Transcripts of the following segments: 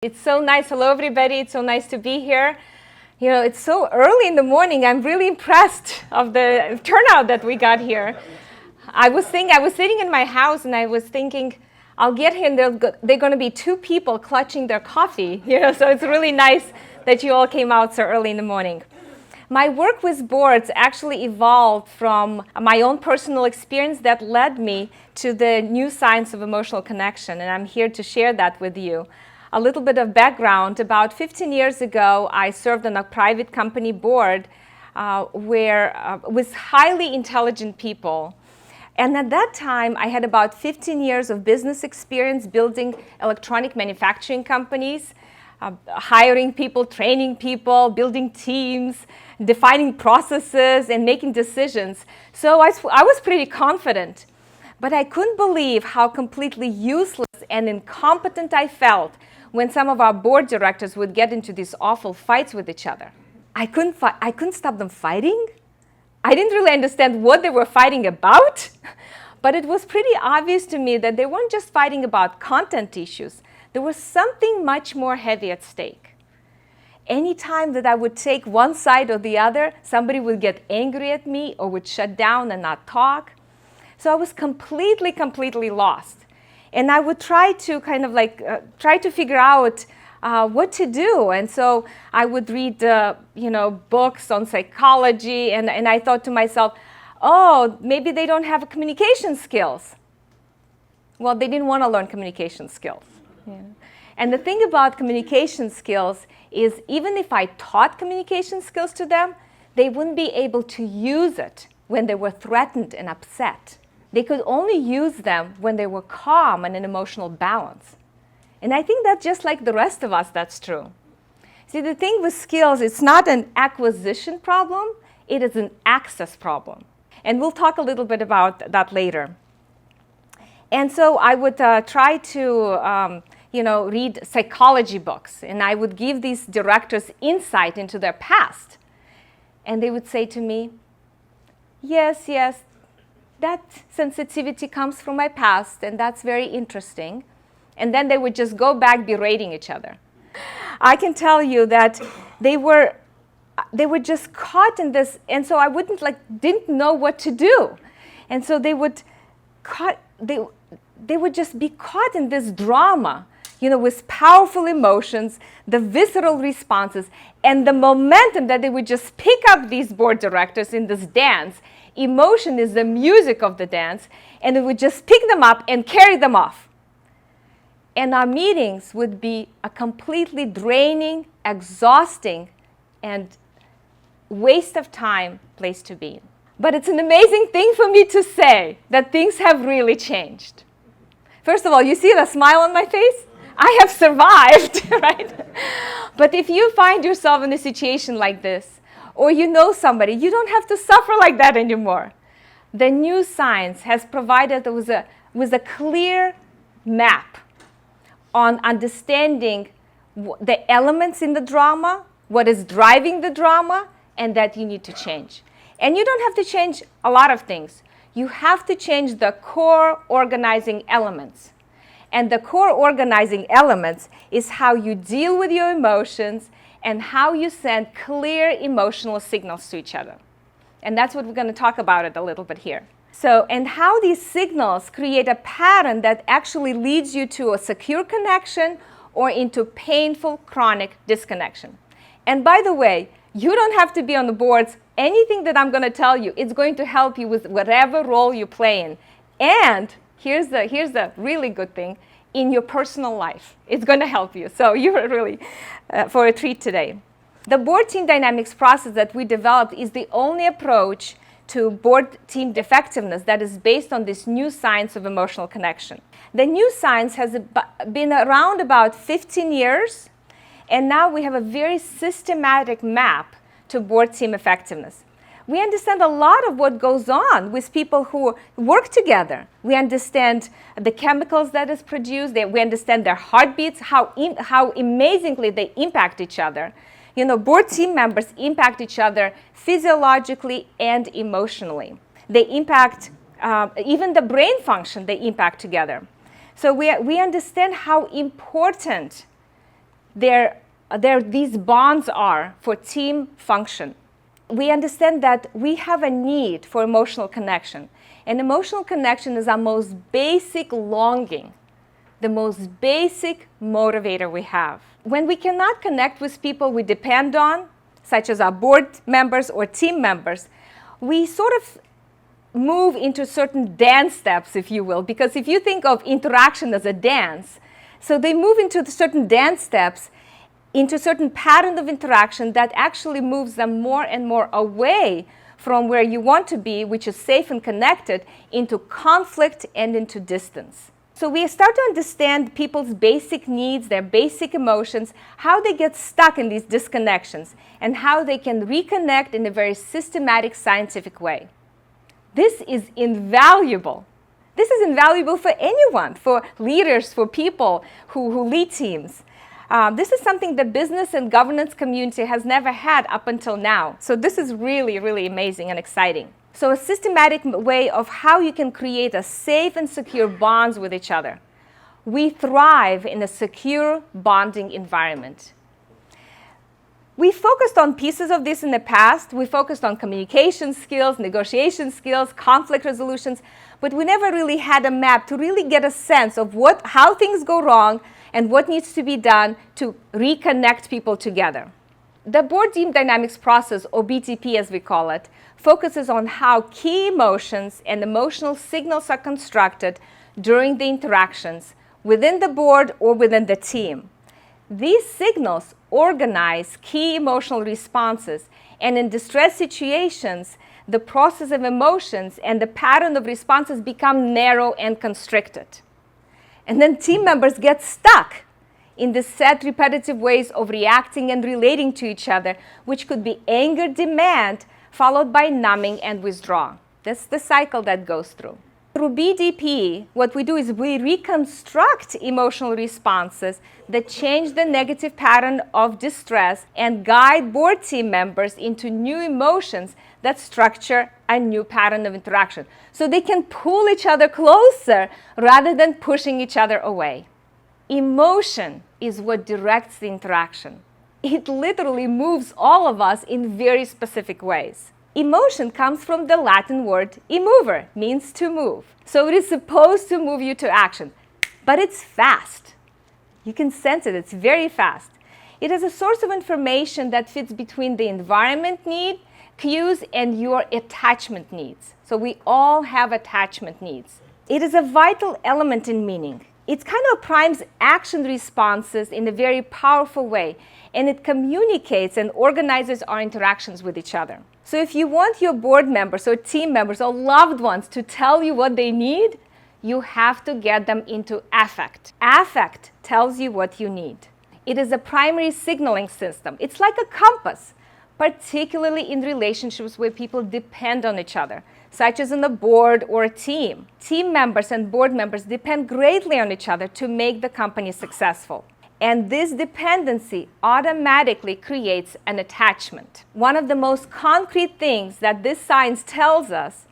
It's so nice. Hello, everybody. It's so nice to be here. You know, it's so early in the morning. I'm really impressed of the turnout that we got here. I was sitting in my house and I was thinking, I'll get here and they're going to be two people clutching their coffee. You know, so it's really nice that you all came out so early in the morning. My work with boards actually evolved from my own personal experience that led me to the new science of emotional connection, and I'm here to share that with you. A little bit of background: about 15 years ago, I served on a private company board with highly intelligent people. And at that time, I had about 15 years of business experience building electronic manufacturing companies, hiring people, training people, building teams, defining processes, and making decisions. So I was pretty confident. But I couldn't believe how completely useless and incompetent I felt when some of our board directors would get into these awful fights with each other. I couldn't stop them fighting. I didn't really understand what they were fighting about, but it was pretty obvious to me that they weren't just fighting about content issues. There was something much more heavy at stake. Anytime that I would take one side or the other, somebody would get angry at me or would shut down and not talk. So I was completely lost. And I would try to try to figure out what to do. And so I would read books on psychology, and I thought to myself, oh, maybe they don't have communication skills. Well, they didn't want to learn communication skills. Yeah. And the thing about communication skills is even if I taught communication skills to them, they wouldn't be able to use it when they were threatened and upset. They could only use them when they were calm and in emotional balance. And I think that just like the rest of us, that's true. See, the thing with skills, it's not an acquisition problem, it is an access problem. And we'll talk a little bit about that later. And so I would try to read psychology books, and I would give these directors insight into their past. And they would say to me, yes, that sensitivity comes from my past, and that's very interesting. And then they would just go back berating each other. I can tell you that they were just caught in this, and so I didn't know what to do. And so they would just be caught in this drama, with powerful emotions, the visceral responses, and the momentum that they would just pick up these board directors in this dance. Emotion is the music of the dance, and it would just pick them up and carry them off. And our meetings would be a completely draining, exhausting, and waste of time place to be. But it's an amazing thing for me to say that things have really changed. First of all, you see the smile on my face? I have survived, right? But if you find yourself in a situation like this, or you know somebody, you don't have to suffer like that anymore. The new science has provided us with a clear map on understanding the elements in the drama, what is driving the drama, and that you need to change. And you don't have to change a lot of things. You have to change the core organizing elements. And the core organizing elements is how you deal with your emotions and how you send clear emotional signals to each other. And that's what we're going to talk about it a little bit here. So, and how these signals create a pattern that actually leads you to a secure connection or into painful chronic disconnection. And by the way, you don't have to be on the boards. Anything that I'm going to tell you, it's going to help you with whatever role you play in. And here's the really good thing, in your personal life. It's going to help you. So you're really for a treat today. The board team dynamics process that we developed is the only approach to board team effectiveness that is based on this new science of emotional connection. The new science has been around about 15 years, and now we have a very systematic map to board team effectiveness. We understand a lot of what goes on with people who work together. We understand the chemicals that is produced. We understand their heartbeats, how amazingly they impact each other. Board team members impact each other physiologically and emotionally. They impact even the brain function, they impact together. So we understand how important these bonds are for team function. We understand that we have a need for emotional connection. And emotional connection is our most basic longing, the most basic motivator we have. When we cannot connect with people we depend on, such as our board members or team members, we sort of move into certain dance steps, if you will, because if you think of interaction as a dance, so they move into certain dance steps, into a certain pattern of interaction that actually moves them more and more away from where you want to be, which is safe and connected, into conflict and into distance. So we start to understand people's basic needs, their basic emotions, how they get stuck in these disconnections, and how they can reconnect in a very systematic, scientific way. This is invaluable. This is invaluable for anyone, for leaders, for people who lead teams. This is something the business and governance community has never had up until now. So this is really, really amazing and exciting. So a systematic way of how you can create a safe and secure bonds with each other. We thrive in a secure bonding environment. We focused on pieces of this in the past. We focused on communication skills, negotiation skills, conflict resolutions, but we never really had a map to really get a sense of how things go wrong and what needs to be done to reconnect people together. The board team dynamics process, or BTP as we call it, focuses on how key emotions and emotional signals are constructed during the interactions within the board or within the team. These signals organize key emotional responses, and in distress situations, the process of emotions and the pattern of responses become narrow and constricted. And then team members get stuck in the set repetitive ways of reacting and relating to each other, which could be anger, demand, followed by numbing and withdrawal. That's the cycle that goes through. Through BDP, what we do is we reconstruct emotional responses that change the negative pattern of distress and guide board team members into new emotions that structure a new pattern of interaction. So they can pull each other closer rather than pushing each other away. Emotion is what directs the interaction. It literally moves all of us in very specific ways. Emotion comes from the Latin word immover, means to move. So it is supposed to move you to action, but it's fast. You can sense it, it's very fast. It is a source of information that fits between the environment need, cues, and your attachment needs. So we all have attachment needs. It is a vital element in meaning. It kind of primes action responses in a very powerful way, and it communicates and organizes our interactions with each other. So if you want your board members or team members or loved ones to tell you what they need, you have to get them into affect. Affect tells you what you need. It is a primary signaling system. It's like a compass, particularly in relationships where people depend on each other, such as in a board or a team. Team members and board members depend greatly on each other to make the company successful. And this dependency automatically creates an attachment. One of the most concrete things that this science tells us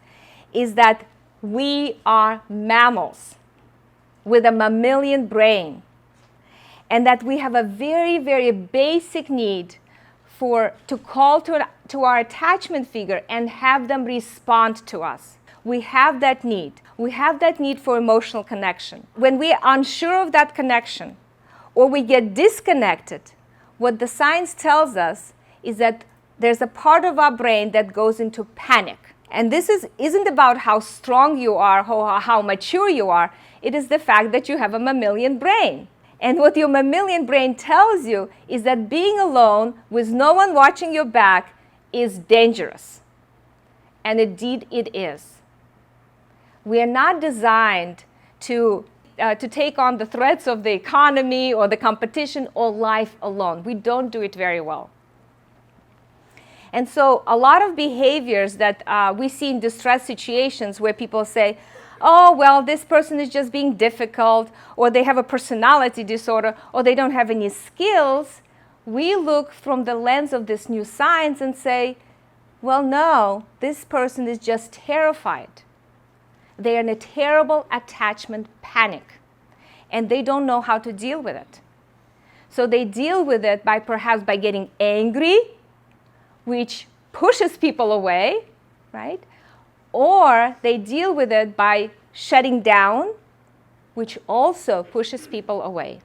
is that we are mammals with a mammalian brain, and that we have a very, very basic need to call to our attachment figure and have them respond to us. We have that need. We have that need for emotional connection. When we are unsure of that connection, or we get disconnected, what the science tells us is that there's a part of our brain that goes into panic. And this isn't about how strong you are, how mature you are. It is the fact that you have a mammalian brain. And what your mammalian brain tells you is that being alone with no one watching your back is dangerous. And indeed it is. We are not designed to take on the threats of the economy or the competition or life alone. We don't do it very well. And so a lot of behaviors that we see in distress situations where people say, oh, well, this person is just being difficult, or they have a personality disorder, or they don't have any skills, we look from the lens of this new science and say, well, no, this person is just terrified. They are in a terrible attachment panic, and they don't know how to deal with it. So they deal with it by perhaps by getting angry, which pushes people away, right? Or they deal with it by shutting down, which also pushes people away.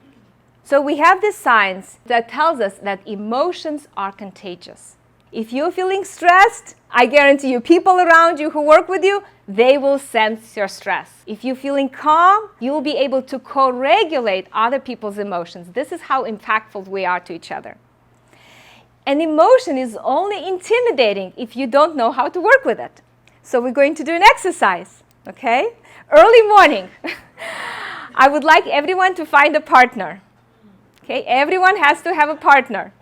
So we have this science that tells us that emotions are contagious. If you're feeling stressed, I guarantee you, people around you who work with you, they will sense your stress. If you're feeling calm, you'll be able to co-regulate other people's emotions. This is how impactful we are to each other. An emotion is only intimidating if you don't know how to work with it. So we're going to do an exercise, okay? Early morning. I would like everyone to find a partner. Okay, everyone has to have a partner.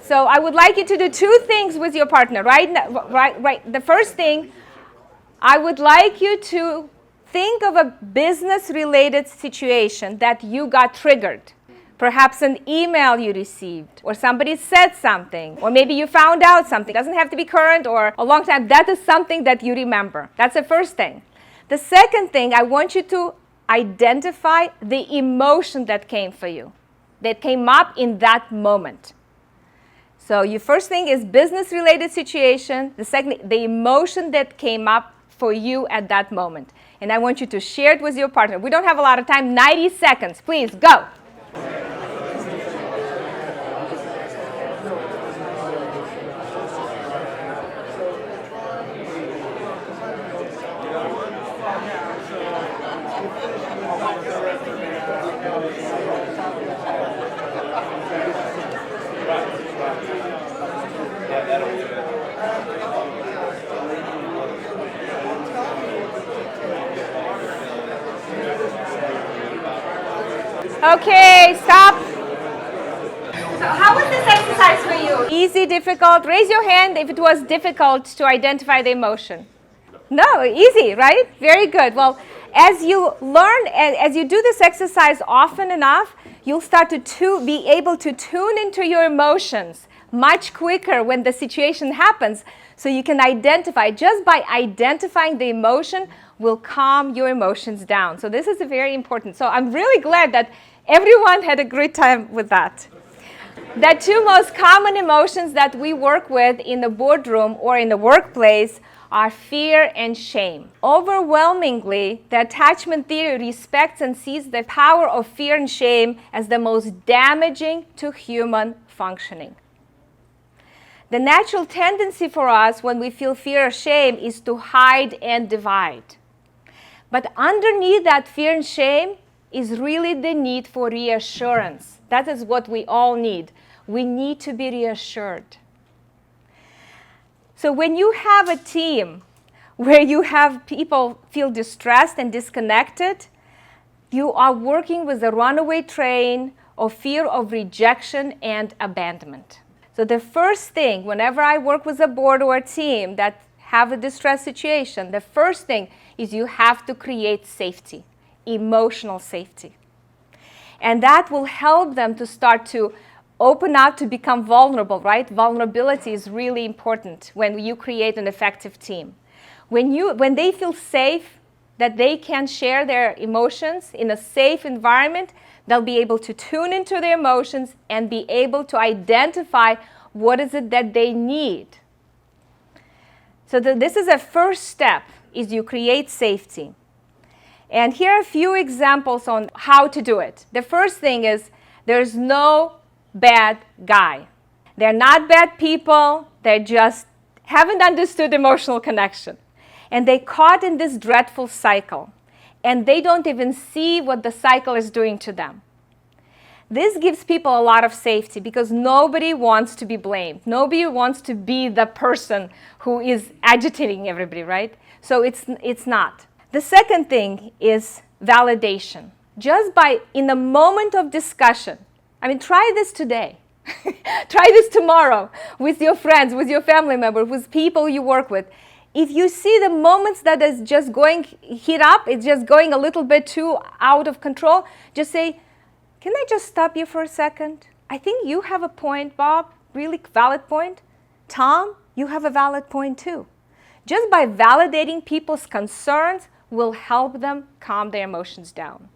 So I would like you to do two things with your partner. Right. The first thing, I would like you to think of a business-related situation that you got triggered. Perhaps an email you received, or somebody said something, or maybe you found out something. It doesn't have to be current or a long time. That is something that you remember. That's the first thing. The second thing, I want you to identify the emotion that came for you, that came up in that moment. So your first thing is business-related situation. The second, the emotion that came up for you at that moment. And I want you to share it with your partner. We don't have a lot of time. 90 seconds. Please, go. Okay, stop. So how was this exercise for you? Easy, difficult? Raise your hand if it was difficult to identify the emotion. No, easy, right? Very good. Well, as you learn and as you do this exercise often enough, you'll start to be able to tune into your emotions much quicker when the situation happens. So you can identify, just by identifying the emotion, will calm your emotions down. So this is very important. So I'm really glad that everyone had a great time with that. The two most common emotions that we work with in the boardroom or in the workplace are fear and shame. Overwhelmingly, the attachment theory respects and sees the power of fear and shame as the most damaging to human functioning. The natural tendency for us when we feel fear or shame is to hide and divide. But underneath that fear and shame is really the need for reassurance. That is what we all need. We need to be reassured. So when you have a team where you have people feel distressed and disconnected, you are working with a runaway train of fear of rejection and abandonment. So the first thing, whenever I work with a board or a team that have a distress situation, the first thing is you have to create safety, emotional safety. And that will help them to start to open up, to become vulnerable, right? Vulnerability is really important when you create an effective team. When they feel safe, that they can share their emotions in a safe environment, they'll be able to tune into their emotions and be able to identify what is it that they need. So this is a first step, is you create safety. And here are a few examples on how to do it. The first thing is there's no bad guy. They're not bad people. They just haven't understood emotional connection. And they caught in this dreadful cycle. And they don't even see what the cycle is doing to them. This gives people a lot of safety because nobody wants to be blamed. Nobody wants to be the person who is agitating everybody, right? So it's not. The second thing is validation. Just by, in the moment of discussion, try this today. Try this tomorrow with your friends, with your family members, with people you work with. If you see the moments that is just going heat up, it's just going a little bit too out of control, just say, can I just stop you for a second? I think you have a point, Bob, really valid point. Tom, you have a valid point too. Just by validating people's concerns will help them calm their emotions down.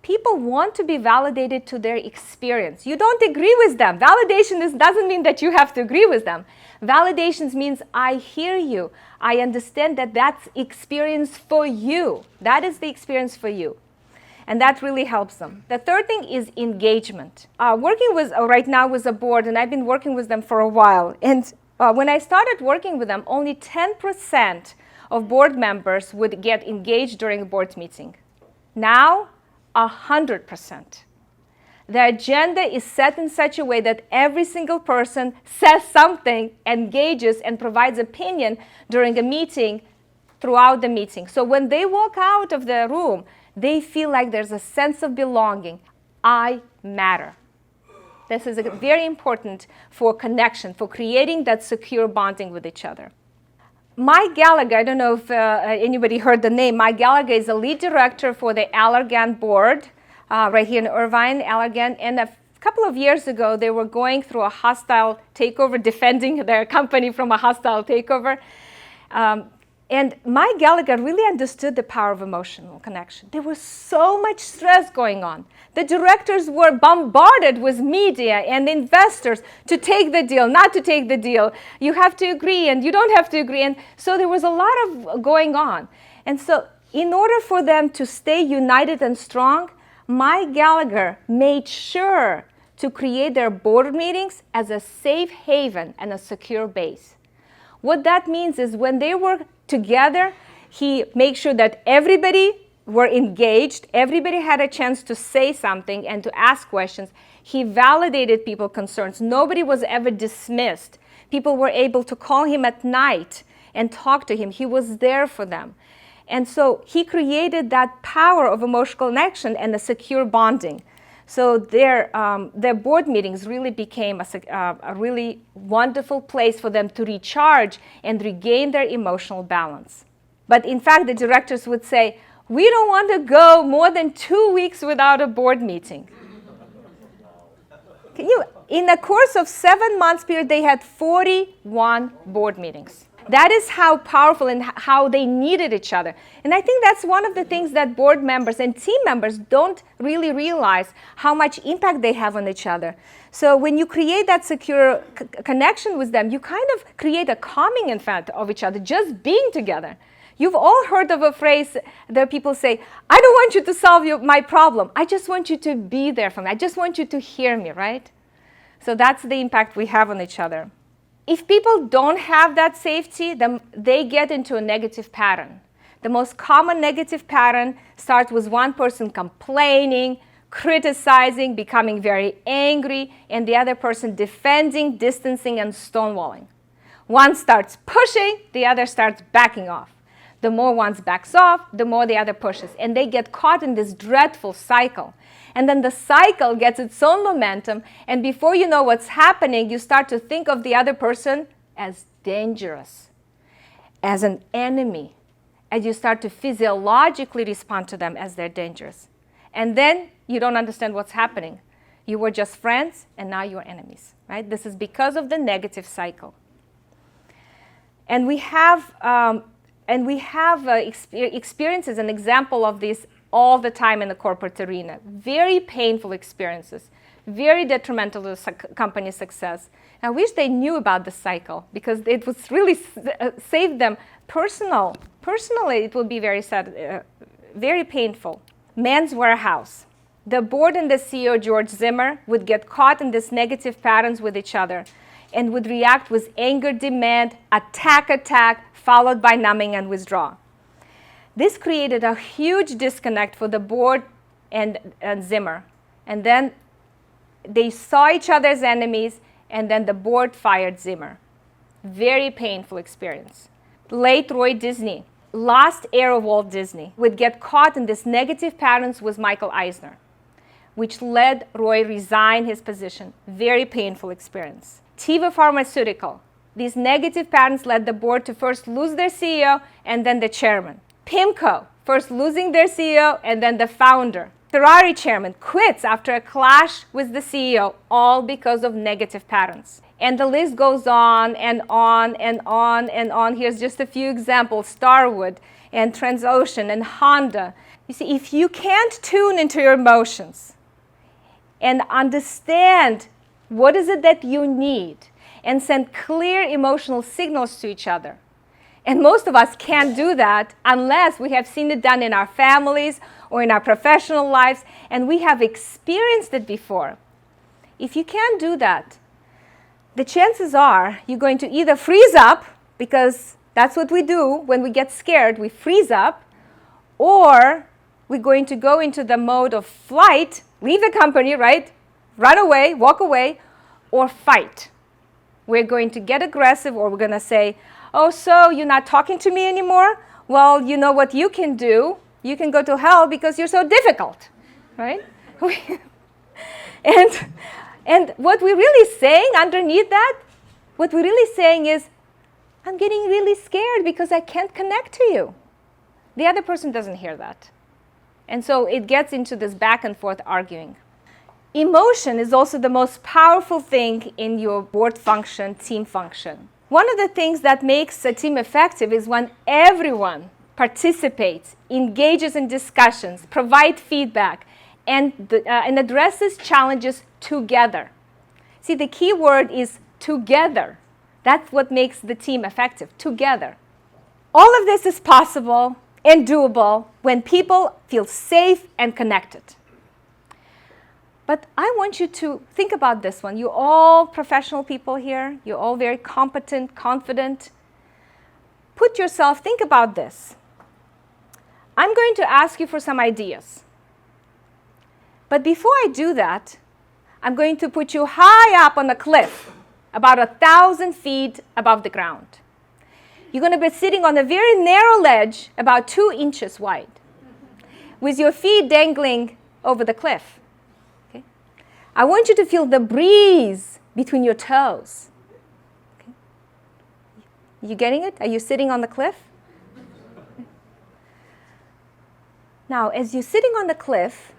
People want to be validated to their experience. You don't agree with them. Validation doesn't mean that you have to agree with them. Validations means I hear you. I understand that that's experience for you. That is the experience for you. And that really helps them. The third thing is engagement. Working with right now with a board, and I've been working with them for a while. And when I started working with them, only 10% of board members would get engaged during a board meeting. Now, 100%. The agenda is set in such a way that every single person says something, engages, and provides opinion during a meeting, throughout the meeting. So when they walk out of the room, they feel like there's a sense of belonging. I matter. This is very important for connection, for creating that secure bonding with each other. Mike Gallagher, I don't know if anybody heard the name. Mike Gallagher is a lead director for the Allergan board right here in Irvine, Allergan. And a couple of years ago, they were going through a hostile takeover, defending their company from a hostile takeover. And Mike Gallagher really understood the power of emotional connection. There was so much stress going on. The directors were bombarded with media and investors to take the deal, not to take the deal. You have to agree and you don't have to agree. And so there was a lot of going on. And so in order for them to stay united and strong, Mike Gallagher made sure to create their board meetings as a safe haven and a secure base. What that means is when they were together, he made sure that everybody were engaged, everybody had a chance to say something and to ask questions. He validated people's concerns. Nobody was ever dismissed. People were able to call him at night and talk to him. He was there for them. And so he created that power of emotional connection and a secure bonding. So their board meetings really became a really wonderful place for them to recharge and regain their emotional balance. But in fact, the directors would say, we don't want to go more than 2 weeks without a board meeting. In the course of 7 months period, they had 41 board meetings. That is how powerful and how they needed each other. And I think that's one of the things that board members and team members don't really realize how much impact they have on each other. So when you create that secure connection with them, you kind of create a calming effect of each other, just being together. You've all heard of a phrase that people say, I don't want you to solve my problem. I just want you to be there for me. I just want you to hear me, right? So that's the impact we have on each other. If people don't have that safety, then they get into a negative pattern. The most common negative pattern starts with one person complaining, criticizing, becoming very angry, and the other person defending, distancing, and stonewalling. One starts pushing, the other starts backing off. The more one backs off, the more the other pushes. And they get caught in this dreadful cycle. And then the cycle gets its own momentum, and before you know what's happening, you start to think of the other person as dangerous, as an enemy, and you start to physiologically respond to them as they're dangerous. And then you don't understand what's happening. You were just friends, and now you're enemies, right? This is because of the negative cycle. And we have experiences, an example of this all the time in the corporate arena. Very painful experiences, very detrimental to the company's success. I wish they knew about the cycle because it was really saved them personally. It would be very sad, very painful. Men's Warehouse. The board and the CEO, George Zimmer, would get caught in these negative patterns with each other and would react with anger, demand, attack, followed by numbing and withdrawal. This created a huge disconnect for the board and Zimmer. And then they saw each other as enemies, and then the board fired Zimmer. Very painful experience. Late Roy Disney, last heir of Walt Disney, would get caught in this negative patterns with Michael Eisner, which led Roy resign his position. Very painful experience. Teva Pharmaceutical. These negative patterns led the board to first lose their CEO and then the chairman. PIMCO, first losing their CEO and then the founder. Ferrari chairman quits after a clash with the CEO, all because of negative patterns. And the list goes on and on and on and on. Here's just a few examples. Starwood and Transocean and Honda. You see, if you can't tune into your emotions and understand what is it that you need and send clear emotional signals to each other, and most of us can't do that unless we have seen it done in our families or in our professional lives, and we have experienced it before. If you can't do that, the chances are you're going to either freeze up, because that's what we do when we get scared, we freeze up, or we're going to go into the mode of flight, leave the company, right? Run away, walk away, or fight. We're going to get aggressive, or we're going to say, oh, so you're not talking to me anymore? Well, you know what you can do? You can go to hell because you're so difficult, right? And what we're really saying underneath that, what we're really saying is, I'm getting really scared because I can't connect to you. The other person doesn't hear that. And so it gets into this back and forth arguing. Emotion is also the most powerful thing in your board function, team function. One of the things that makes a team effective is when everyone participates, engages in discussions, provides feedback, and addresses challenges together. See, the key word is together. That's what makes the team effective, together. All of this is possible and doable when people feel safe and connected. But I want you to think about this one. You're all professional people here. You're all very competent, confident. Put yourself, think about this. I'm going to ask you for some ideas. But before I do that, I'm going to put you high up on a cliff, about 1,000 feet above the ground. You're going to be sitting on a very narrow ledge, about 2 inches wide, with your feet dangling over the cliff. Okay? I want you to feel the breeze between your toes. Okay? You getting it? Are you sitting on the cliff? Now, as you're sitting on the cliff,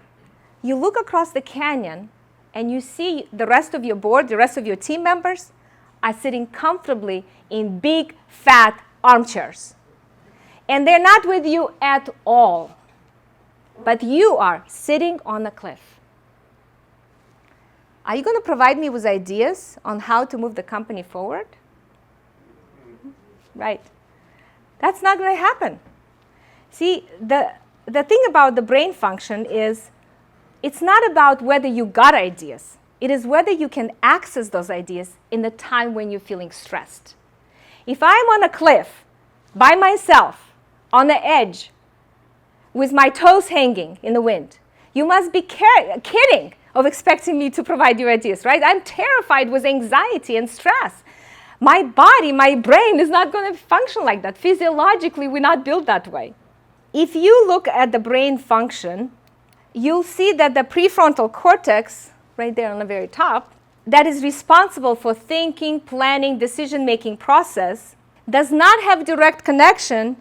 you look across the canyon and you see the rest of your board, the rest of your team members are sitting comfortably in big, fat armchairs. And they're not with you at all. But you are sitting on the cliff. Are you going to provide me with ideas on how to move the company forward? Right. That's not going to happen. See, the thing about the brain function is it's not about whether you got ideas. It is whether you can access those ideas in the time when you're feeling stressed. If I'm on a cliff by myself on the edge with my toes hanging in the wind, you must be kidding of expecting me to provide you ideas, right? I'm terrified with anxiety and stress. My body, my brain is not going to function like that. Physiologically, we're not built that way. If you look at the brain function, you'll see that the prefrontal cortex, right there on the very top, that is responsible for thinking, planning, decision-making process, does not have direct connection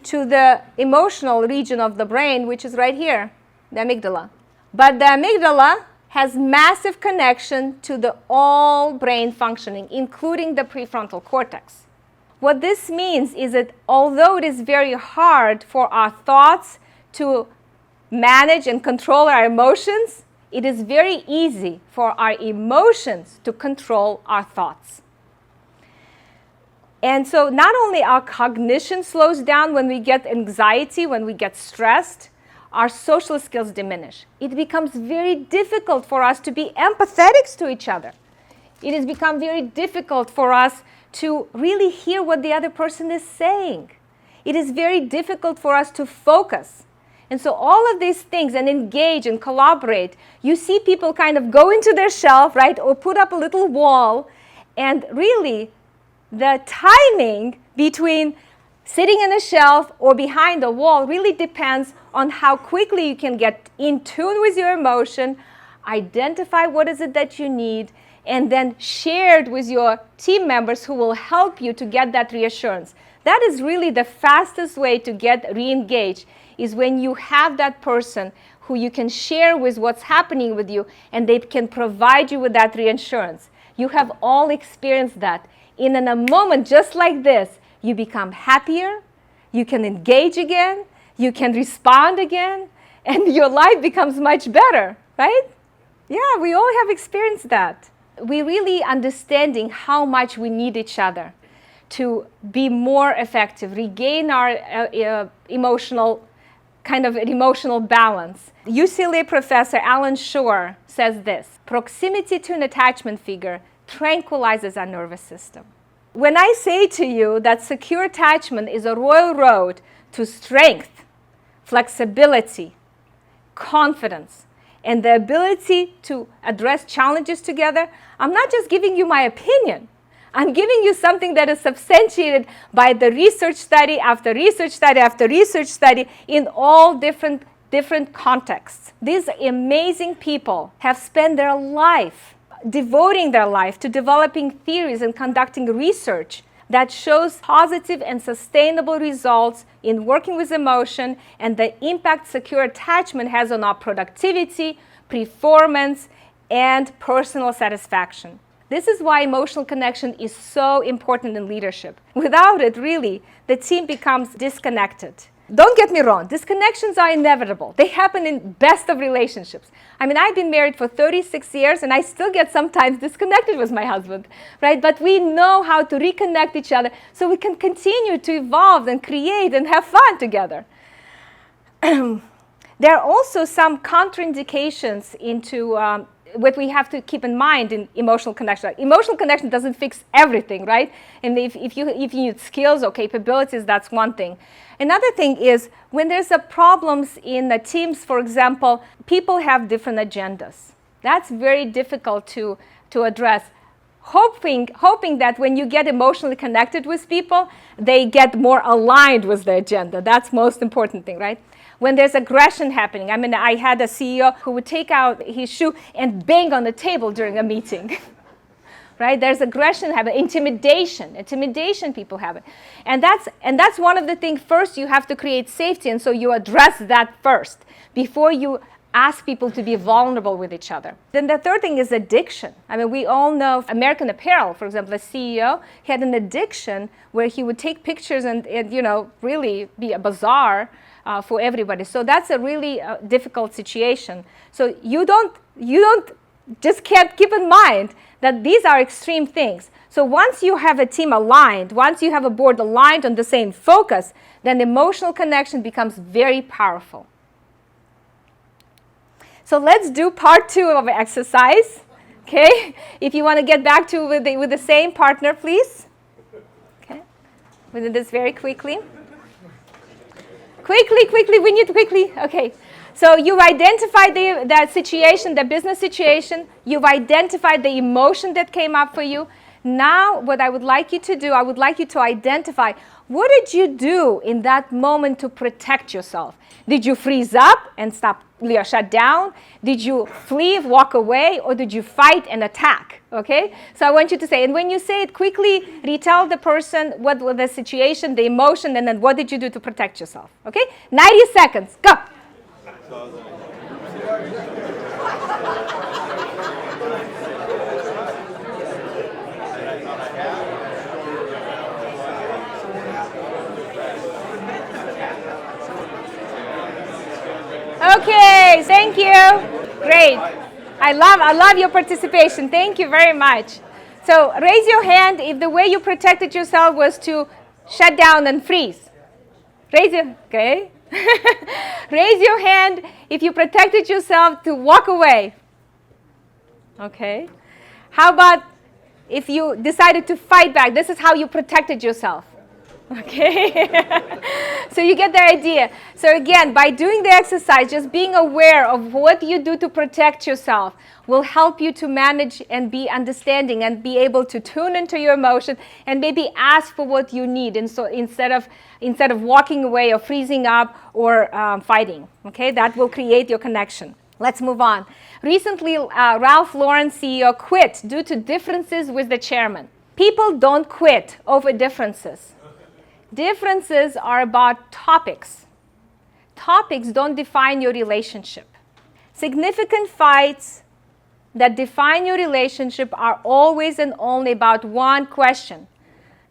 to the emotional region of the brain, which is right here, the amygdala. But the amygdala has massive connection to the all brain functioning, including the prefrontal cortex. What this means is that although it is very hard for our thoughts to manage and control our emotions, it is very easy for our emotions to control our thoughts. And so not only our cognition slows down when we get anxiety, when we get stressed, our social skills diminish. It becomes very difficult for us to be empathetic to each other. It has become very difficult for us to really hear what the other person is saying. It is very difficult for us to focus. And so all of these things, and engage and collaborate, you see people kind of go into their shelf, right, or put up a little wall, and really the timing between sitting in a shelf or behind a wall really depends on how quickly you can get in tune with your emotion, identify what is it that you need, and then share it with your team members who will help you to get that reassurance. That is really the fastest way to get re-engaged, is when you have that person who you can share with what's happening with you, and they can provide you with that reassurance. You have all experienced that. In a moment just like this, you become happier, you can engage again, you can respond again, and your life becomes much better, right? Yeah, we all have experienced that. We really understanding how much we need each other to be more effective, regain our emotional balance. UCLA professor Alan Shore says this: proximity to an attachment figure tranquilizes our nervous system. When I say to you that secure attachment is a royal road to strength, flexibility, confidence, and the ability to address challenges together, I'm not just giving you my opinion. I'm giving you something that is substantiated by the research study after research study after research study in all different contexts. These amazing people have spent their life devoting their life to developing theories and conducting research that shows positive and sustainable results in working with emotion and the impact secure attachment has on our productivity, performance, and personal satisfaction. This is why emotional connection is so important in leadership. Without it, really, the team becomes disconnected. Don't get me wrong, disconnections are inevitable. They happen in best of relationships. I mean, I've been married for 36 years and I still get sometimes disconnected with my husband, right? But we know how to reconnect each other so we can continue to evolve and create and have fun together. There are also some contraindications into what we have to keep in mind in emotional connection. Like, emotional connection doesn't fix everything, right? And if you need skills or capabilities, that's one thing. Another thing is when there's problems in the teams, for example, people have different agendas. That's very difficult to address. Hoping that when you get emotionally connected with people, they get more aligned with the agenda. That's most important thing, right? When there's aggression happening, I mean, I had a CEO who would take out his shoe and bang on the table during a meeting. Right? There's aggression happening, intimidation people have it. And that's one of the things. First, you have to create safety, and so you address that first before you ask people to be vulnerable with each other. Then the third thing is addiction. I mean, we all know American Apparel, for example, the CEO had an addiction where he would take pictures and really be a bazaar for everybody. So that's a really difficult situation. So you don't just can't keep in mind that these are extreme things. So once you have a team aligned, once you have a board aligned on the same focus, then emotional connection becomes very powerful. So let's do part 2 of the exercise. Okay? If you want to get back to with the same partner, please. Okay? We do this very quickly. Quickly, we need quickly. Okay. So you've identified that situation, the business situation. You've identified the emotion that came up for you. Now, what I would like you to do, I would like you to identify, what did you do in that moment to protect yourself? Did you freeze up and shut down? Did you flee, walk away, or did you fight and attack? Okay? So I want you to say, and when you say it quickly, retell the person what was the situation, the emotion, and then what did you do to protect yourself? Okay? 90 seconds. Go. Okay, thank you. Great. I love your participation. Thank you very much. So raise your hand if the way you protected yourself was to shut down and freeze. Raise your hand if you protected yourself to walk away. Okay. How about if you decided to fight back? This is how you protected yourself. Okay. So you get the idea. So again, by doing the exercise, just being aware of what you do to protect yourself will help you to manage and be understanding and be able to tune into your emotion and maybe ask for what you need. And so instead of walking away or freezing up or fighting, okay, that will create your connection. Let's move on. Recently, Ralph Lauren CEO quit due to differences with the chairman. People don't quit over differences. Differences are about topics. Topics don't define your relationship. Significant fights that define your relationship are always and only about one question,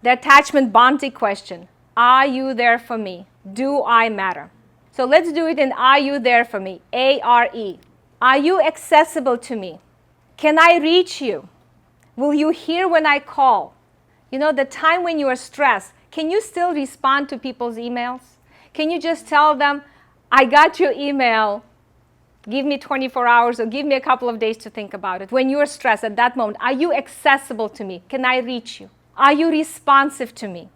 the attachment boundary question. Are you there for me? Do I matter? So let's do it in Are You There For Me? A-R-E. Are you accessible to me? Can I reach you? Will you hear when I call? You know, the time when you are stressed, can you still respond to people's emails? Can you just tell them, I got your email, give me 24 hours or give me a couple of days to think about it. When you are stressed at that moment, are you accessible to me? Can I reach you? Are you responsive to me?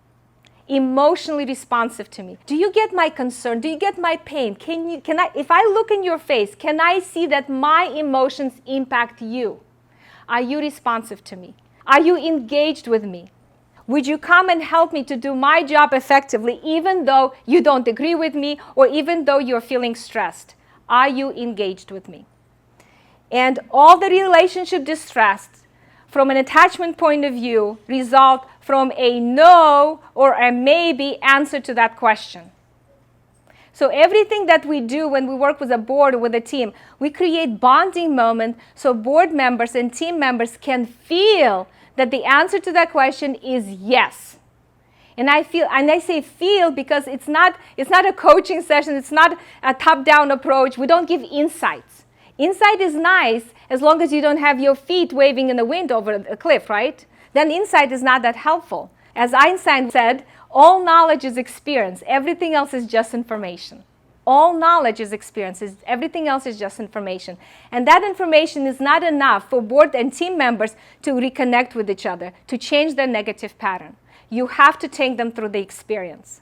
Emotionally responsive to me? Do you get my concern? Do you get my pain? If I look in your face, can I see that my emotions impact you? Are you responsive to me? Are you engaged with me? Would you come and help me to do my job effectively even though you don't agree with me or even though you're feeling stressed? Are you engaged with me? And all the relationship distress from an attachment point of view result from a no or a maybe answer to that question. So everything that we do when we work with a board or with a team, we create bonding moments so board members and team members can feel that the answer to that question is yes. And I say feel because it's not a coaching session, it's not a top-down approach. We don't give insights. Insight is nice as long as you don't have your feet waving in the wind over a cliff, right? Then insight is not that helpful. As Einstein said, all knowledge is experience. Everything else is just information. All knowledge is experience. Everything else is just information. And that information is not enough for board and team members to reconnect with each other, to change their negative pattern. You have to take them through the experience.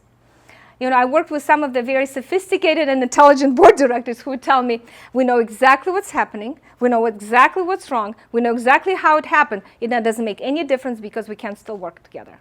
You know, I worked with some of the very sophisticated and intelligent board directors who would tell me, we know exactly what's happening, we know exactly what's wrong, we know exactly how it happened. It doesn't make any difference because we can still work together.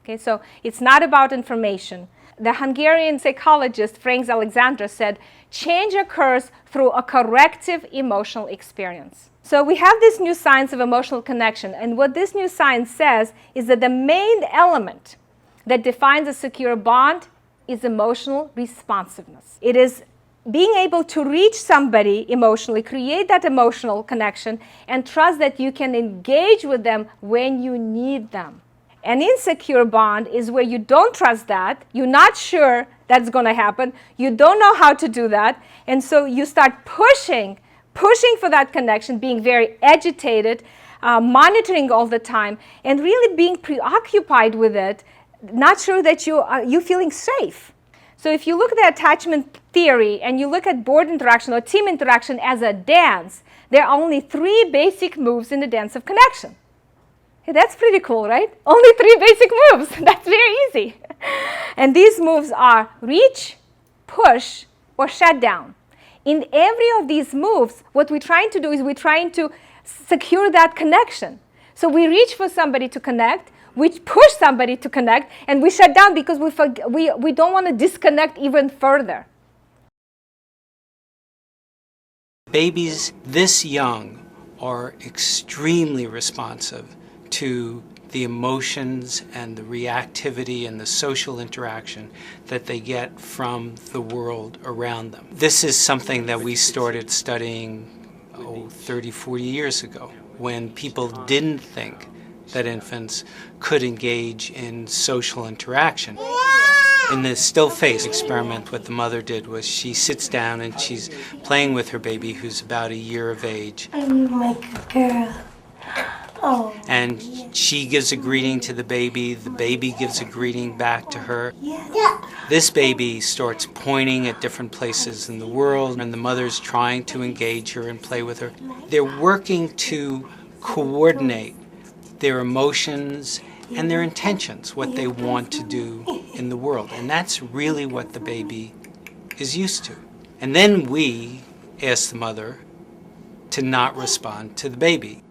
Okay, so it's not about information. The Hungarian psychologist Frank Alexandra said, change occurs through a corrective emotional experience. So we have this new science of emotional connection, and what this new science says is that the main element that defines a secure bond is emotional responsiveness. It is being able to reach somebody emotionally, create that emotional connection, and trust that you can engage with them when you need them. An insecure bond is where you don't trust that, you're not sure that's going to happen, you don't know how to do that, and so you start pushing for that connection, being very agitated, monitoring all the time, and really being preoccupied with it, not sure that you're feeling safe. So if you look at the attachment theory and you look at board interaction or team interaction as a dance, there are only 3 basic moves in the dance of connection. Hey, that's pretty cool, right? Only 3 basic moves. That's very easy. And these moves are reach, push, or shut down. In every of these moves, what we're trying to do is we're trying to secure that connection. So we reach for somebody to connect, we push somebody to connect, and we shut down because we don't want to disconnect even further. Babies this young are extremely responsive to the emotions and the reactivity and the social interaction that they get from the world around them. This is something that we started studying 30, 40 years ago, when people didn't think that infants could engage in social interaction. In the still face experiment, what the mother did was she sits down and she's playing with her baby who's about a year of age. I'm like a girl. Oh. And she gives a greeting to the baby gives a greeting back to her. Yeah. This baby starts pointing at different places in the world, and the mother's trying to engage her and play with her. They're working to coordinate their emotions and their intentions, what they want to do in the world. And that's really what the baby is used to. And then we ask the mother to not respond to the baby.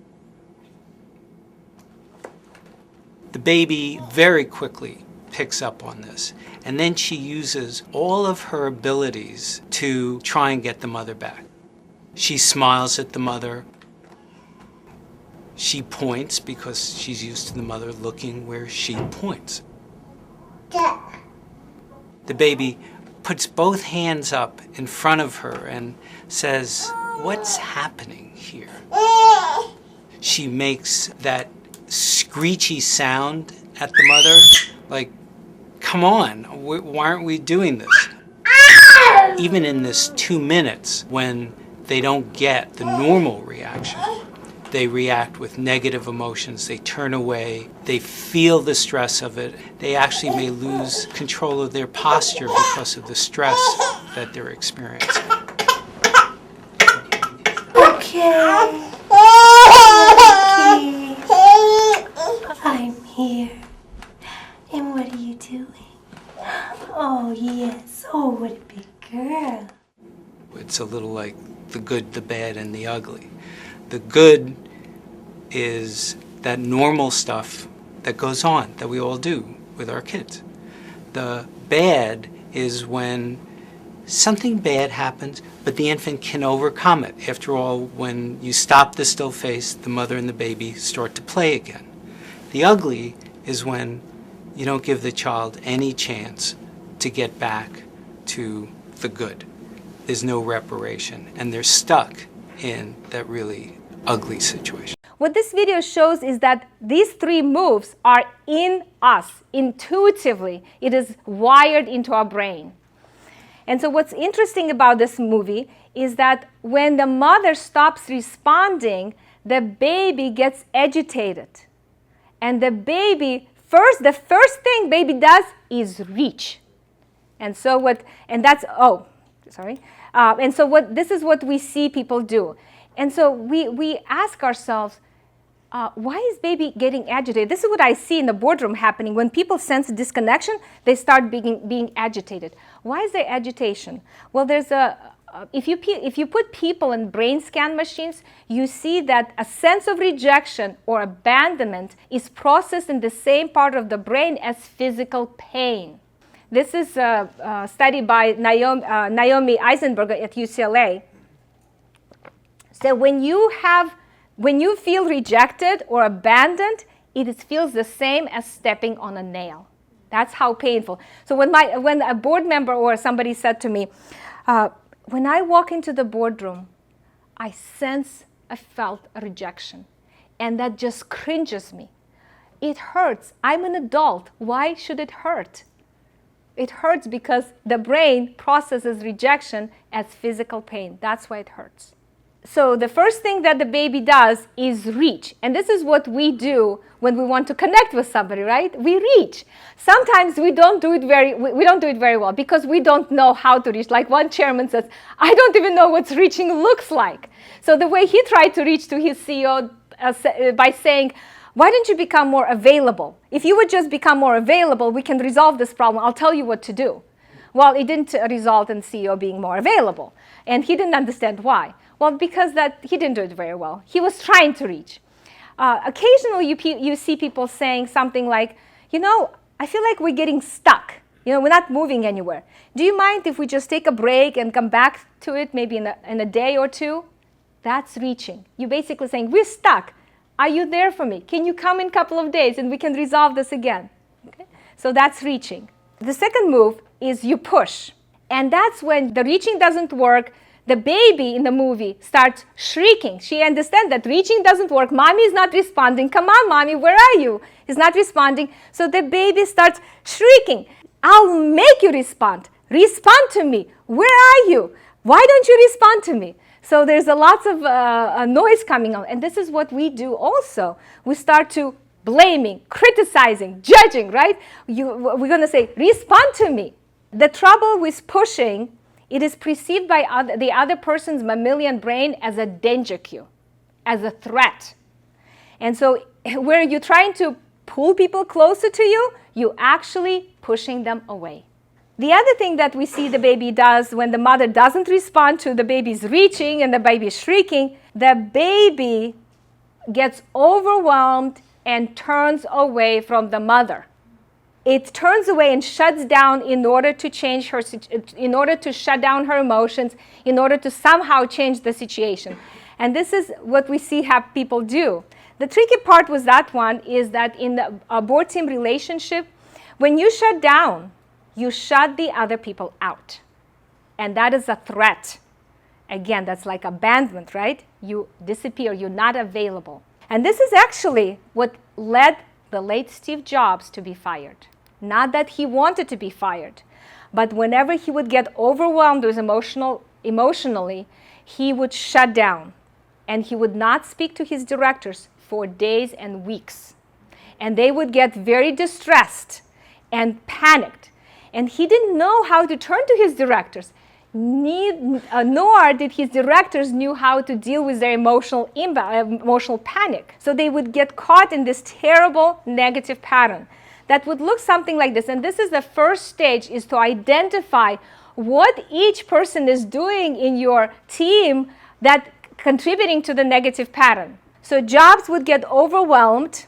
The baby very quickly picks up on this, and then she uses all of her abilities to try and get the mother back. She smiles at the mother. She points because she's used to the mother looking where she points. The baby puts both hands up in front of her and says, "What's happening here?" She makes that screechy sound at the mother, like, come on, why aren't we doing this? even in this 2 minutes when they don't get the normal reaction, they react with negative emotions, they turn away, they feel the stress of it, they actually may lose control of their posture because of the stress that they're experiencing. Okay. I'm here. And what are you doing? Oh, yes. Oh, what a big girl. It's a little like the good, the bad, and the ugly. The good is that normal stuff that goes on, that we all do with our kids. The bad is when something bad happens, but the infant can overcome it. After all, when you stop the still face, the mother and the baby start to play again. The ugly is when you don't give the child any chance to get back to the good. There's no reparation, and they're stuck in that really ugly situation. What this video shows is that these 3 moves are in us intuitively. It is wired into our brain. And so what's interesting about this movie is that when the mother stops responding, the baby gets agitated. And the baby, the first thing baby does is reach. And so this is what we see people do. And so we ask ourselves, why is baby getting agitated? This is what I see in the boardroom happening. When people sense disconnection, they start being agitated. Why is there agitation? Well, there's if you put people in brain scan machines, you see that a sense of rejection or abandonment is processed in the same part of the brain as physical pain. This is a study by Naomi Eisenberger at UCLA. So when you feel rejected or abandoned, it feels the same as stepping on a nail. That's how painful. So when a board member or somebody said to me, when I walk into the boardroom, I felt a rejection, and that just cringes me. It hurts. I'm an adult. Why should it hurt? It hurts because the brain processes rejection as physical pain. That's why it hurts. So the first thing that the baby does is reach. And this is what we do when we want to connect with somebody, right? We reach. Sometimes we don't do it very well because we don't know how to reach. Like one chairman says, I don't even know what reaching looks like. So the way he tried to reach to his CEO by saying, why don't you become more available? If you would just become more available, we can resolve this problem. I'll tell you what to do. Well, it didn't result in CEO being more available. And he didn't understand why. Well, because he didn't do it very well. He was trying to reach. Occasionally, you see people saying something like, I feel like we're getting stuck. We're not moving anywhere. Do you mind if we just take a break and come back to it maybe in a day or two? That's reaching. You're basically saying, we're stuck. Are you there for me? Can you come in a couple of days and we can resolve this again? Okay? So that's reaching. The second move is you push. And that's when the reaching doesn't work. The baby in the movie starts shrieking. She understands that reaching doesn't work. Mommy is not responding. Come on, mommy, where are you? He's not responding. So the baby starts shrieking. I'll make you respond. Respond to me. Where are you? Why don't you respond to me? So there's a lots of noise coming on. And this is what we do also. We start to blaming, criticizing, judging, right? We're going to say, respond to me. The trouble with pushing, it is perceived by the other person's mammalian brain as a danger cue, as a threat. And so where you're trying to pull people closer to you, you're actually pushing them away. The other thing that we see the baby does when the mother doesn't respond to the baby's reaching and the baby's shrieking, the baby gets overwhelmed and turns away from the mother. It turns away and shuts down in order to shut down her emotions, in order to somehow change the situation. And this is what we see have people do. The tricky part with that one is that in a board team relationship, when you shut down, you shut the other people out. And that is a threat. Again, that's like abandonment, right? You disappear, you're not available. And this is actually what led the late Steve Jobs to be fired. Not that he wanted to be fired, but whenever he would get overwhelmed with emotionally, he would shut down and he would not speak to his directors for days and weeks. And they would get very distressed and panicked. And he didn't know how to turn to his directors, nor did his directors knew how to deal with their emotional panic. So they would get caught in this terrible negative pattern that would look something like this. And this is the first stage, is to identify what each person is doing in your team that contributing to the negative pattern. So jobs would get overwhelmed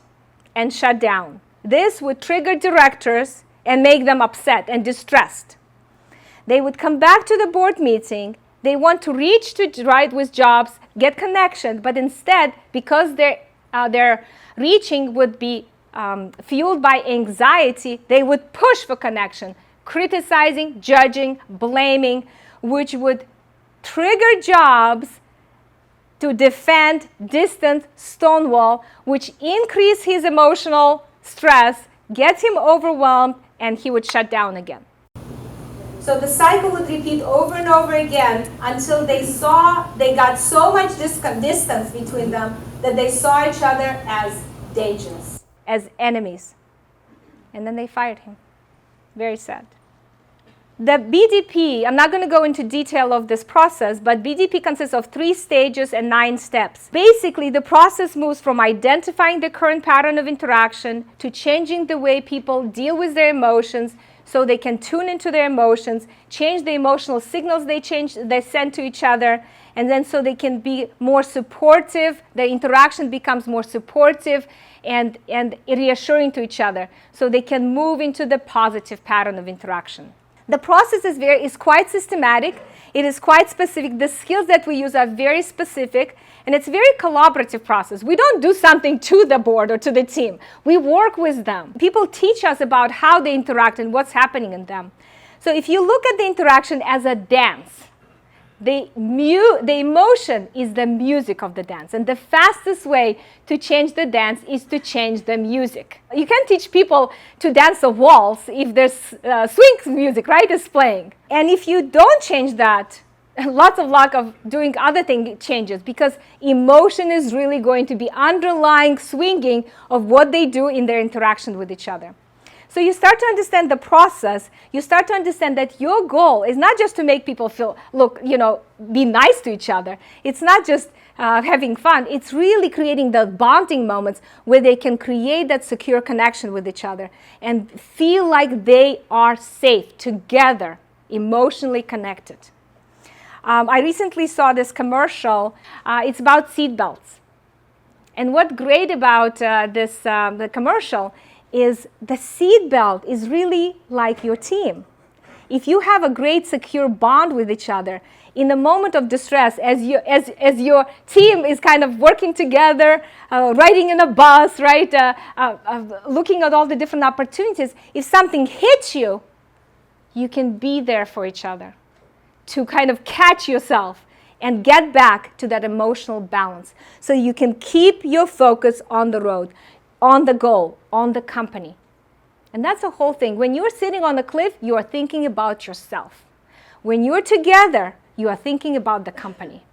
and shut down. This would trigger directors and make them upset and distressed. They would come back to the board meeting. They want to reach to right with jobs, get connection, but instead, because their reaching would be fueled by anxiety, they would push for connection, criticizing, judging, blaming, which would trigger jobs to defend, distance, stonewall, which increase his emotional stress, gets him overwhelmed, and he would shut down again. So the cycle would repeat over and over again until they got so much distance between them that they saw each other as dangerous, as enemies. And then they fired him. Very sad. The BDP, I'm not going to go into detail of this process, but BDP consists of 3 stages and 9 steps. Basically, the process moves from identifying the current pattern of interaction to changing the way people deal with their emotions so they can tune into their emotions, change the emotional signals they send to each other, and then so they can be more supportive, the interaction becomes more supportive and reassuring to each other, so they can move into the positive pattern of interaction. The process is quite systematic. It is quite specific. The skills that we use are very specific, and it's a very collaborative process. We don't do something to the board or to the team. We work with them. People teach us about how they interact and what's happening in them. So if you look at the interaction as a dance, the emotion is the music of the dance, and the fastest way to change the dance is to change the music. You can't teach people to dance a waltz if there's swing music, right, is playing. And if you don't change that, lots of luck of doing other things changes, because emotion is really going to be underlying swinging of what they do in their interaction with each other. So you start to understand the process. You start to understand that your goal is not just to make people be nice to each other. It's not just having fun. It's really creating the bonding moments where they can create that secure connection with each other and feel like they are safe together, emotionally connected. I recently saw this commercial. It's about seat belts. And what's great about the commercial is the seat belt is really like your team. If you have a great secure bond with each other, in the moment of distress, as your team is kind of working together, riding in a bus, right, looking at all the different opportunities, if something hits you, you can be there for each other to kind of catch yourself and get back to that emotional balance. So you can keep your focus on the road, on the goal, on the company. And that's the whole thing. When you're sitting on the cliff, you are thinking about yourself. When you're together, you are thinking about the company.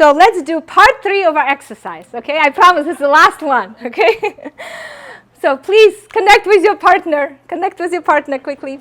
So let's do part 3 of our exercise, okay? I promise this is the last one, okay? So please connect with your partner. Connect with your partner quickly.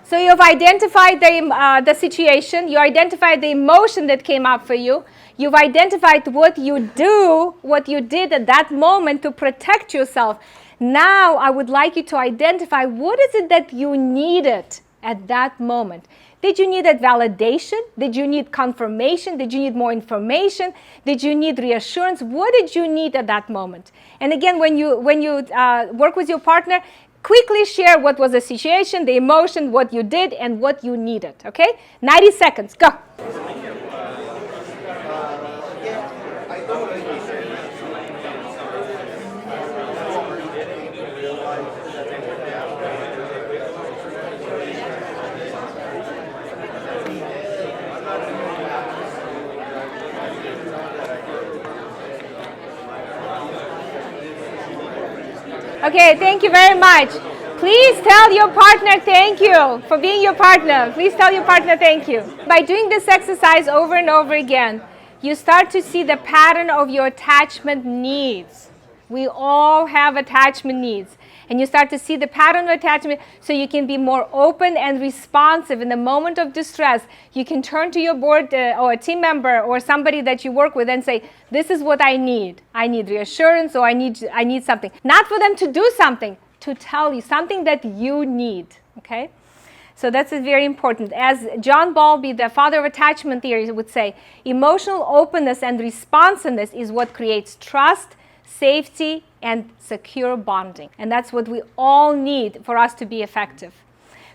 So you've identified the situation. You identified the emotion that came up for you. You've identified what you did at that moment to protect yourself. Now I would like you to identify what is it that you needed at that moment. Did you need that validation? Did you need confirmation? Did you need more information? Did you need reassurance? What did you need at that moment? And again, when you work with your partner, quickly share what was the situation, the emotion, what you did, and what you needed, okay? 90 seconds, go. Okay, thank you very much. Please tell your partner thank you for being your partner. Please tell your partner thank you. By doing this exercise over and over again, you start to see the pattern of your attachment needs. We all have attachment needs. And you start to see the pattern of attachment so you can be more open and responsive in the moment of distress. You can turn to your board or a team member or somebody that you work with and say, this is what I need. I need reassurance, or I need something. Not for them to do something, to tell you something that you need, okay? So that's very important. As John Bowlby, the father of attachment theory, would say, emotional openness and responsiveness is what creates trust, safety, and secure bonding. And that's what we all need for us to be effective.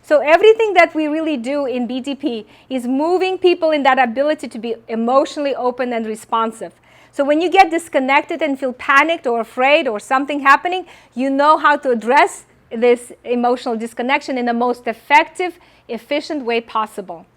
So everything that we really do in BDP is moving people in that ability to be emotionally open and responsive. So when you get disconnected and feel panicked or afraid or something happening, you know how to address this emotional disconnection in the most effective, efficient way possible.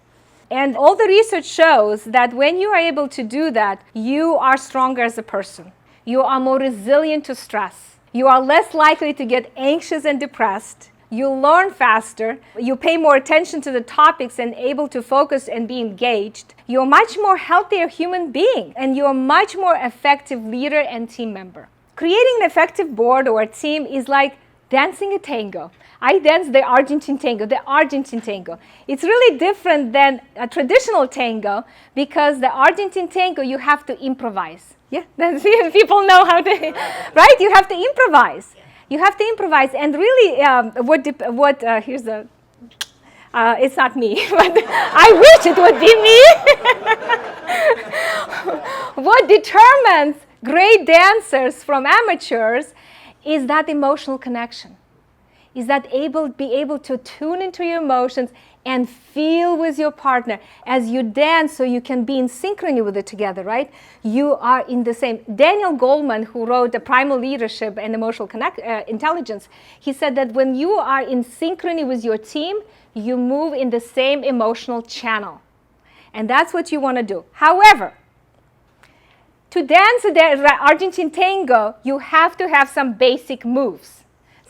And all the research shows that when you are able to do that, you are stronger as a person. You are more resilient to stress. You are less likely to get anxious and depressed. You learn faster. You pay more attention to the topics and able to focus and be engaged. You're a much more healthier human being, and you're a much more effective leader and team member. Creating an effective board or a team is like dancing a tango. I dance the Argentine tango. It's really different than a traditional tango because the Argentine tango, you have to improvise. Yeah, people know how to, right? You have to improvise. You have to improvise. And really, here's the, it's not me, but I wish it would be me. What determines great dancers from amateurs is that emotional connection. Is that be able to tune into your emotions and feel with your partner as you dance, so you can be in synchrony with it together, right? You are in the same. Daniel Goleman, who wrote The Primal Leadership and Emotional Intelligence, he said that when you are in synchrony with your team, you move in the same emotional channel. And that's what you want to do. However, to dance the Argentine tango, you have to have some basic moves.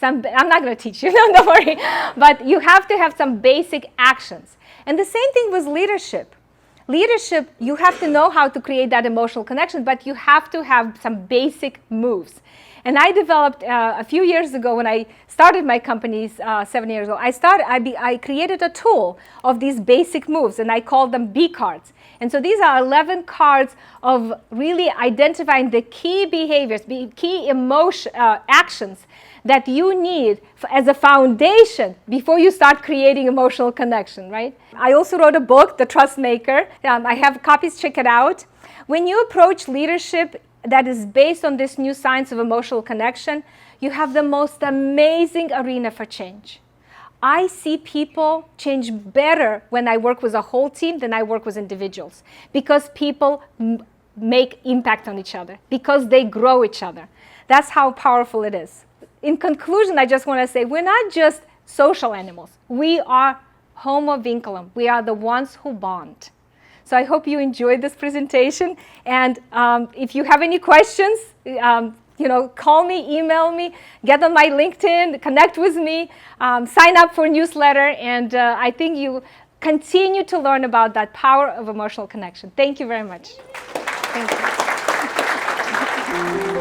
I'm not going to teach you, don't worry. But you have to have some basic actions. And the same thing with leadership. Leadership, you have to know how to create that emotional connection, but you have to have some basic moves. And I developed a few years ago, when I started my companies 7 years ago, I created a tool of these basic moves, and I called them B cards. And so these are 11 cards of really identifying the key behaviors, key actions that you need as a foundation before you start creating emotional connection, right? I also wrote a book, The Trust Maker. I have copies, check it out. When you approach leadership that is based on this new science of emotional connection, you have the most amazing arena for change. I see people change better when I work with a whole team than I work with individuals, because people make impact on each other, because they grow each other. That's how powerful it is. In conclusion, I just want to say we're not just social animals. We are homo vinculum. We are the ones who bond. So I hope you enjoyed this presentation. And if you have any questions, call me, email me, get on my LinkedIn, connect with me, sign up for a newsletter. And I think continue to learn about that power of emotional connection. Thank you very much. Thank you.